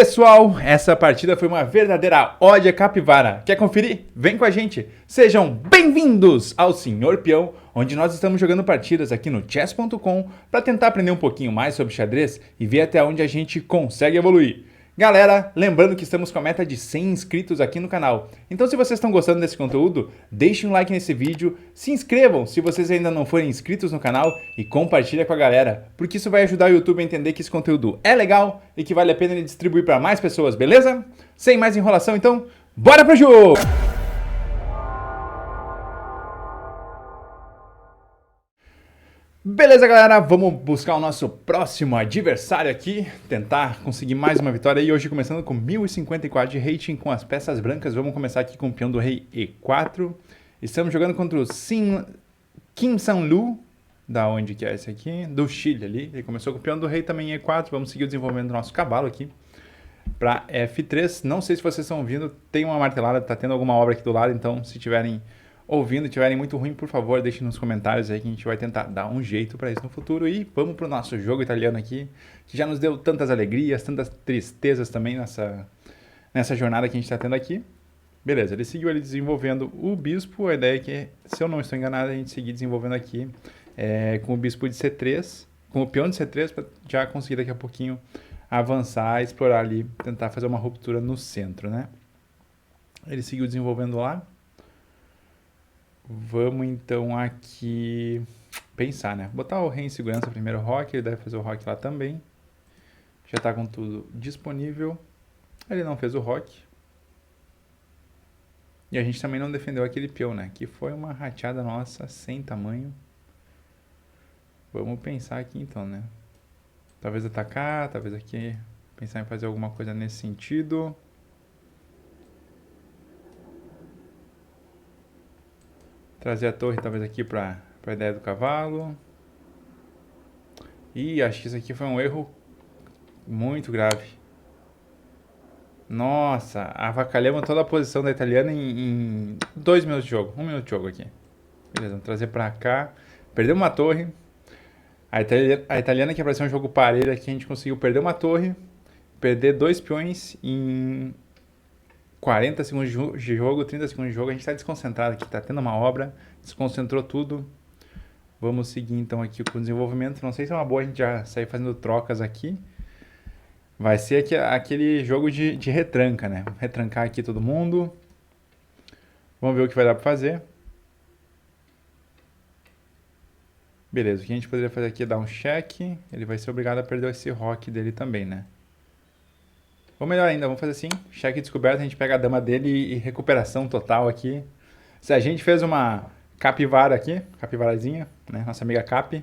Pessoal, essa partida foi uma verdadeira ode à capivara. Quer conferir? Vem com a gente. Sejam bem-vindos ao Senhor Peão, onde nós estamos jogando partidas aqui no chess.com para tentar aprender um pouquinho mais sobre xadrez e ver até onde a gente consegue evoluir. Galera, lembrando que estamos com a meta de 100 inscritos aqui no canal. Então se vocês estão gostando desse conteúdo, deixem um like nesse vídeo, se inscrevam se vocês ainda não forem inscritos no canal e compartilhem com a galera, porque isso vai ajudar o YouTube a entender que esse conteúdo é legal e que vale a pena ele distribuir para mais pessoas, beleza? Sem mais enrolação então, bora pro jogo! Beleza, galera, vamos buscar o nosso próximo adversário aqui, tentar conseguir mais uma vitória. E hoje começando com 1054 de rating com as peças brancas, vamos começar aqui com o peão do rei E4. Estamos jogando contra o Kim San-Lu, da onde que é esse aqui? Do Chile ali. Ele começou com o peão do rei também em E4, vamos seguir o desenvolvimento do nosso cavalo aqui para F3. Não sei se vocês estão ouvindo, tem uma martelada, tá tendo alguma obra aqui do lado, então se tiverem ouvindo, tiverem muito ruim, por favor, deixem nos comentários aí que a gente vai tentar dar um jeito para isso no futuro. E vamos pro nosso jogo italiano aqui, que já nos deu tantas alegrias, tantas tristezas também nessa jornada que a gente está tendo aqui. Beleza, ele seguiu ali desenvolvendo o bispo. A ideia é que, se eu não estou enganado, a gente seguir desenvolvendo aqui com o bispo de C3, com o peão de C3, para já conseguir daqui a pouquinho avançar, explorar ali, tentar fazer uma ruptura no centro, né? Ele seguiu desenvolvendo lá. Vamos então aqui pensar, né? Botar o rei em segurança primeiro, o roque, ele deve fazer o roque lá também. Já está com tudo disponível. Ele não fez o roque. E a gente também não defendeu aquele peão, né? Que foi uma rateada nossa sem tamanho. Vamos pensar aqui então, né? Talvez atacar, talvez aqui pensar em fazer alguma coisa nesse sentido. Trazer a torre talvez aqui para a ideia do cavalo. E acho que isso aqui foi um erro muito grave. Nossa, avacalhamos toda a posição da italiana em 2 minutos de jogo. 1 minuto de jogo aqui. Beleza, vamos trazer para cá. Perdemos uma torre. A italiana que apareceu um jogo parelho aqui, a gente conseguiu perder uma torre. Perder 2 peões em 40 segundos de jogo, 30 segundos de jogo, a gente está desconcentrado aqui, está tendo uma obra, desconcentrou tudo. Vamos seguir então aqui com o desenvolvimento. Não sei se é uma boa a gente já sair fazendo trocas aqui. Vai ser aquele jogo de retranca, né? Vamos retrancar aqui todo mundo. Vamos ver o que vai dar para fazer. Beleza, o que a gente poderia fazer aqui é dar um cheque. Ele vai ser obrigado a perder esse roque dele também, né? Ou melhor ainda, vamos fazer assim, cheque descoberto, a gente pega a dama dele e recuperação total aqui. Se a gente fez uma capivara aqui, capivarazinha, né, nossa amiga Cap,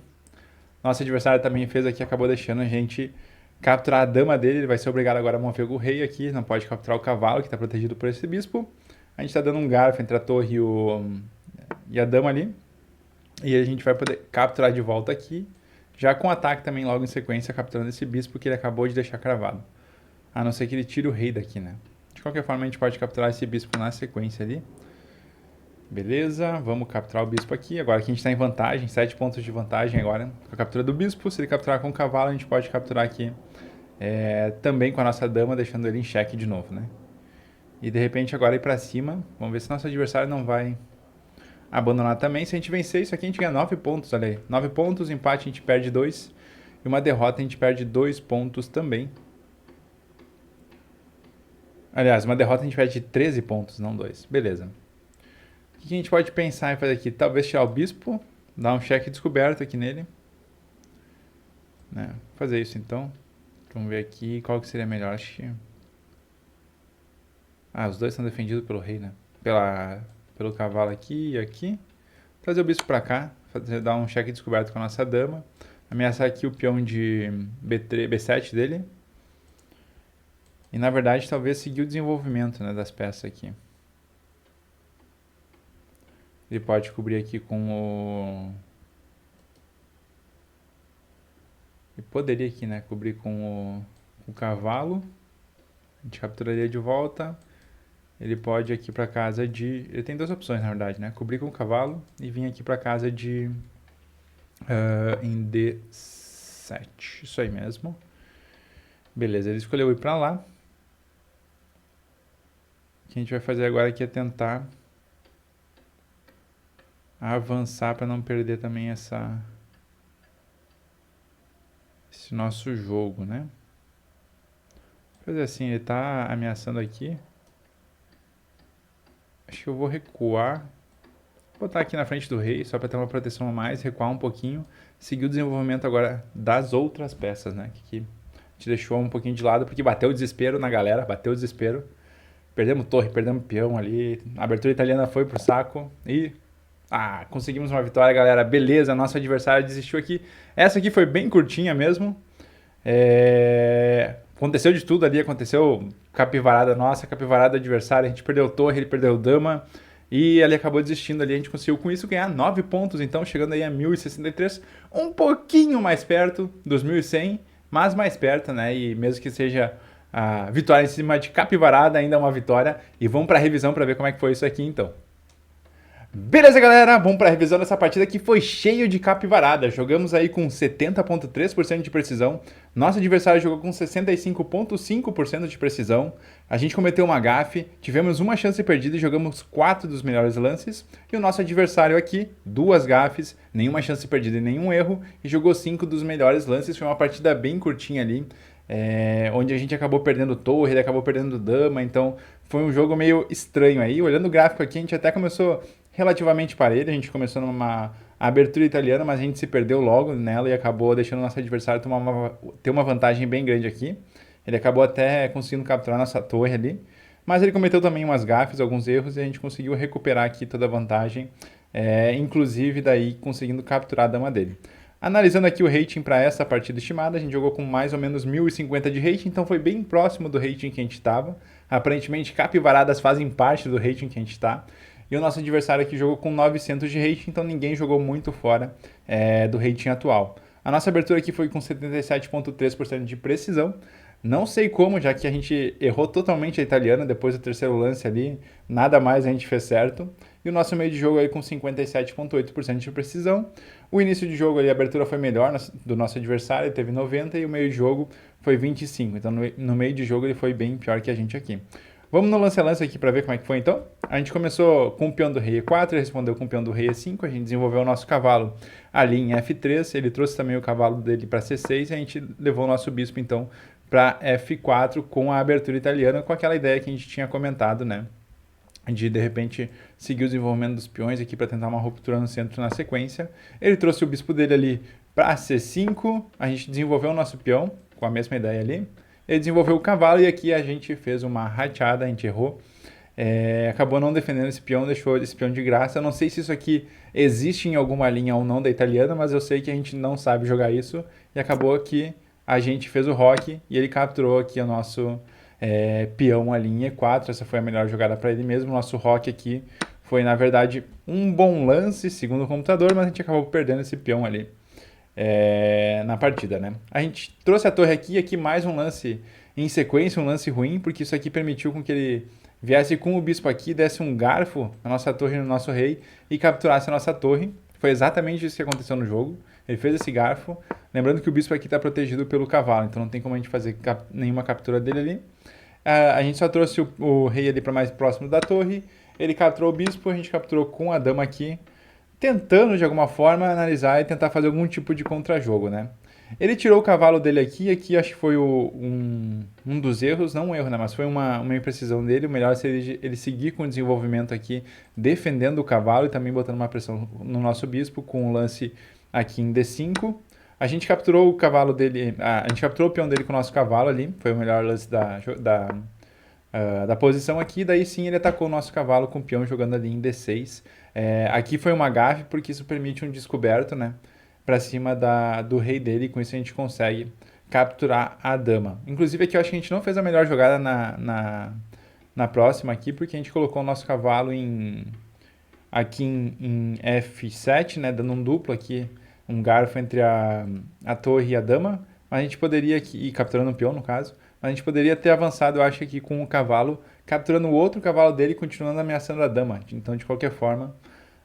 nosso adversário também fez aqui, acabou deixando a gente capturar a dama dele, ele vai ser obrigado agora a mover o rei aqui, não pode capturar o cavalo que está protegido por esse bispo. A gente está dando um garfo entre a torre e a dama ali, e a gente vai poder capturar de volta aqui, já com ataque também logo em sequência, capturando esse bispo que ele acabou de deixar cravado. A não ser que ele tire o rei daqui, né? De qualquer forma, a gente pode capturar esse bispo na sequência ali. Beleza, vamos capturar o bispo aqui. Agora que a gente está em vantagem, 7 pontos de vantagem agora com a captura do bispo. Se ele capturar com o cavalo, a gente pode capturar aqui também com a nossa dama, deixando ele em xeque de novo, né? E de repente agora ir para cima. Vamos ver se nosso adversário não vai abandonar também. Se a gente vencer isso aqui, a gente ganha 9 pontos, olha aí. 9 pontos, empate a gente perde 2. E uma derrota a gente perde 2 pontos também. Aliás, uma derrota a gente perde 13 pontos, não 2. Beleza. O que a gente pode pensar em fazer aqui? Talvez tirar o bispo, dar um cheque descoberto aqui nele. Né? Fazer isso então. Vamos ver aqui qual que seria melhor. Acho que... os dois são defendidos pelo rei, né? Pelo cavalo aqui e aqui. Trazer o bispo pra cá, dar um cheque descoberto com a nossa dama. Ameaçar aqui o peão de B7 dele. E na verdade talvez seguir o desenvolvimento, né, das peças aqui. Ele pode cobrir aqui com o... Ele poderia aqui, né, cobrir com o cavalo. A gente capturaria de volta. Ele pode aqui para casa de... Ele tem 2 opções na verdade, né? Cobrir com o cavalo e vir aqui para casa de... em D7. Isso aí mesmo. Beleza, ele escolheu ir para lá. que a gente vai fazer agora aqui é tentar avançar para não perder também esse nosso jogo, né? Fazer assim, ele tá ameaçando aqui. Acho que eu vou recuar. Vou botar aqui na frente do rei, só para ter uma proteção a mais, recuar um pouquinho. Seguir o desenvolvimento agora das outras peças, né? Que a gente deixou um pouquinho de lado, porque bateu o desespero na galera, bateu o desespero. Perdemos torre, perdemos peão ali. A abertura italiana foi pro saco. E conseguimos uma vitória, galera. Beleza, nosso adversário desistiu aqui. Essa aqui foi bem curtinha mesmo. Aconteceu de tudo ali, aconteceu capivarada nossa, capivarada do adversário, a gente perdeu torre, ele perdeu dama, e ele acabou desistindo ali, a gente conseguiu com isso ganhar 9 pontos, então chegando aí a 1063, um pouquinho mais perto dos 1100, mas mais perto, né, e mesmo que seja a vitória em cima de capivarada, ainda é uma vitória, e vamos para a revisão para ver como é que foi isso aqui então. Beleza, galera, vamos para a revisão dessa partida que foi cheio de capivarada. Jogamos aí com 70,3% de precisão. Nosso adversário jogou com 65,5% de precisão. A gente cometeu uma gafe, tivemos uma chance perdida e jogamos 4 dos melhores lances. E o nosso adversário aqui, 2 gafes, nenhuma chance perdida e nenhum erro. E jogou 5 dos melhores lances. Foi uma partida bem curtinha ali. Onde a gente acabou perdendo torre, ele acabou perdendo dama, então foi um jogo meio estranho aí. Olhando o gráfico aqui, a gente até começou relativamente parelho, a gente começou numa abertura italiana, mas a gente se perdeu logo nela e acabou deixando o nosso adversário ter uma vantagem bem grande aqui. Ele acabou até conseguindo capturar nossa torre ali, mas ele cometeu também umas gafes, alguns erros, e a gente conseguiu recuperar aqui toda a vantagem, inclusive daí conseguindo capturar a dama dele. Analisando aqui o rating para essa partida estimada, a gente jogou com mais ou menos 1050 de rating, então foi bem próximo do rating que a gente estava. Aparentemente, capivaradas fazem parte do rating que a gente está. E o nosso adversário aqui jogou com 900 de rating, então ninguém jogou muito fora do rating atual. A nossa abertura aqui foi com 77,3% de precisão. Não sei como, já que a gente errou totalmente a italiana depois do terceiro lance ali, nada mais a gente fez certo. E o nosso meio de jogo aí com 57,8% de precisão. O início de jogo ali, a abertura foi melhor do nosso adversário, ele teve 90 e o meio de jogo foi 25. Então no meio de jogo ele foi bem pior que a gente aqui. Vamos no lance-lance aqui para ver como é que foi então. A gente começou com o peão do rei E4, ele respondeu com o peão do rei E5, a gente desenvolveu o nosso cavalo ali em F3, ele trouxe também o cavalo dele para C6 e a gente levou o nosso bispo então para F4 com a abertura italiana, com aquela ideia que a gente tinha comentado, né? De repente seguir o desenvolvimento dos peões aqui para tentar uma ruptura no centro na sequência. Ele trouxe o bispo dele ali para C5, a gente desenvolveu o nosso peão com a mesma ideia ali. Ele desenvolveu o cavalo e aqui a gente fez uma rateada, a gente errou. Acabou não defendendo esse peão, deixou esse peão de graça. Eu não sei se isso aqui existe em alguma linha ou não da italiana, mas eu sei que a gente não sabe jogar isso. E acabou que a gente fez o roque e ele capturou aqui o nosso peão ali em E4. Essa foi a melhor jogada para ele mesmo. O nosso roque aqui foi, na verdade, um bom lance, segundo o computador, mas a gente acabou perdendo esse peão ali na partida, né? A gente trouxe a torre aqui e aqui mais um lance em sequência, um lance ruim, porque isso aqui permitiu com que ele viesse com o bispo aqui, desse um garfo na nossa torre e no nosso rei e capturasse a nossa torre. Foi exatamente isso que aconteceu no jogo. Ele fez esse garfo. Lembrando que o bispo aqui está protegido pelo cavalo, então não tem como a gente fazer nenhuma captura dele ali. A gente só trouxe o rei ali para mais próximo da torre. Ele capturou o bispo, a gente capturou com a dama aqui, tentando de alguma forma analisar e tentar fazer algum tipo de contrajogo, né? Ele tirou o cavalo dele aqui, acho que foi um dos erros, não um erro, né? Mas foi uma imprecisão dele. O melhor seria ele seguir com o desenvolvimento aqui, defendendo o cavalo e também botando uma pressão no nosso bispo com o lance aqui em D5. A gente capturou o cavalo dele, a gente capturou o peão dele com o nosso cavalo ali, foi o melhor lance da posição aqui. Daí sim ele atacou o nosso cavalo com o peão jogando ali em D6. Aqui foi uma gafe porque isso permite um descoberto, né, para cima do rei dele, e com isso a gente consegue capturar a dama. Inclusive aqui eu acho que a gente não fez a melhor jogada na próxima aqui, porque a gente colocou o nosso cavalo aqui em F7, né, dando um duplo aqui, um garfo entre a torre e a dama, mas a gente poderia aqui, e capturando o peão no caso, mas a gente poderia ter avançado, eu acho, aqui com o cavalo, capturando o outro cavalo dele e continuando ameaçando a dama. Então, de qualquer forma,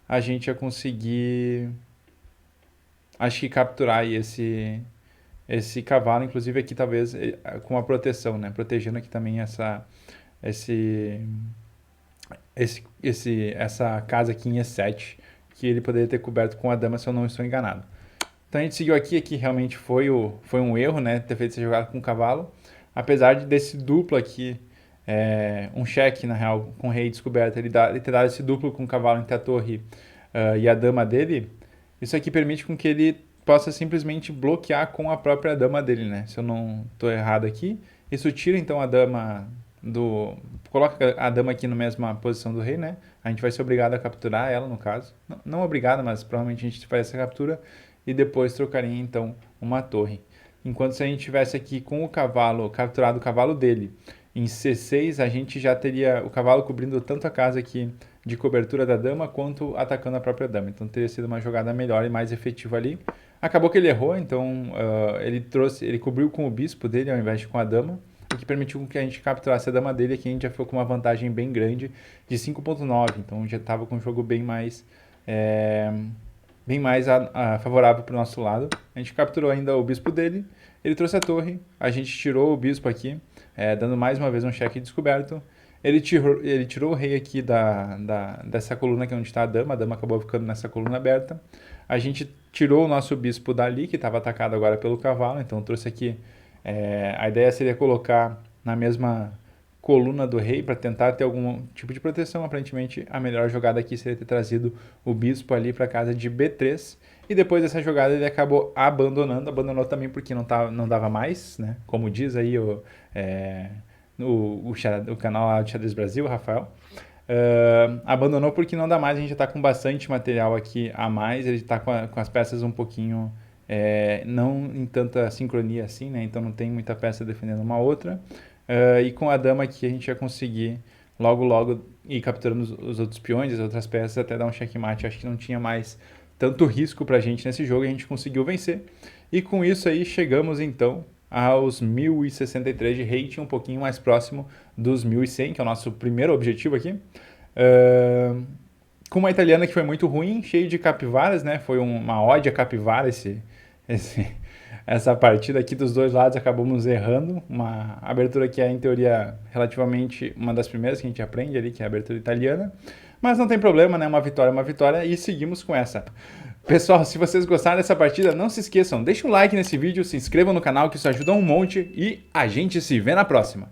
a gente ia conseguir, acho que capturar aí esse cavalo, inclusive aqui talvez com uma proteção, né? Protegendo aqui também essa casa aqui em E7, que ele poderia ter coberto com a dama, se eu não estou enganado. Então a gente seguiu aqui realmente foi um erro, né, ter feito essa jogada com o cavalo. Apesar desse duplo aqui, um cheque, na real, com o rei descoberto, ele ter dado esse duplo com o cavalo entre a torre e a dama dele, isso aqui permite com que ele possa simplesmente bloquear com a própria dama dele, né? Se eu não estou errado aqui. Isso tira então a dama do... Coloca a dama aqui na mesma posição do rei, né? A gente vai ser obrigado a capturar ela, no caso. Não obrigado, mas provavelmente a gente faz essa captura e depois trocaria então uma torre. Enquanto se a gente tivesse aqui com o cavalo, capturado o cavalo dele, em C6 a gente já teria o cavalo cobrindo tanto a casa aqui de cobertura da dama quanto atacando a própria dama. Então teria sido uma jogada melhor e mais efetiva ali. Acabou que ele errou, então ele cobriu com o bispo dele ao invés de com a dama, o que permitiu que a gente capturasse a dama dele. Aqui a gente já ficou com uma vantagem bem grande de 5.9, então já estava com um jogo bem mais favorável para o nosso lado. A gente capturou ainda o bispo dele, ele trouxe a torre, a gente tirou o bispo aqui, dando mais uma vez um cheque descoberto. Ele tirou o rei aqui dessa coluna que é onde está a dama acabou ficando nessa coluna aberta. A gente tirou o nosso bispo dali, que estava atacado agora pelo cavalo, então trouxe aqui, a ideia seria colocar na mesma coluna do rei para tentar ter algum tipo de proteção. Aparentemente a melhor jogada aqui seria ter trazido o bispo ali para casa de B3, e depois dessa jogada ele acabou abandonou também porque não dava mais, né? Como diz aí o canal do Xadrez Brasil, Rafael, abandonou porque não dá mais. A gente já está com bastante material aqui a mais, ele está com as peças um pouquinho não em tanta sincronia assim, né? Então não tem muita peça defendendo uma outra. E com a dama aqui a gente ia conseguir logo ir capturando os outros peões, as outras peças, até dar um checkmate. Acho que não tinha mais tanto risco pra gente nesse jogo e a gente conseguiu vencer. E com isso aí chegamos então aos 1063 de rating, um pouquinho mais próximo dos 1100, que é o nosso primeiro objetivo aqui. Com uma italiana que foi muito ruim, cheio de capivaras, né? Foi uma ode a capivara essa partida aqui dos dois lados. Acabamos errando uma abertura que é, em teoria, relativamente uma das primeiras que a gente aprende ali, que é a abertura italiana. Mas não tem problema, né? Uma vitória é uma vitória e seguimos com essa. Pessoal, se vocês gostaram dessa partida, não se esqueçam, deixa um like nesse vídeo, se inscrevam no canal que isso ajuda um monte e a gente se vê na próxima.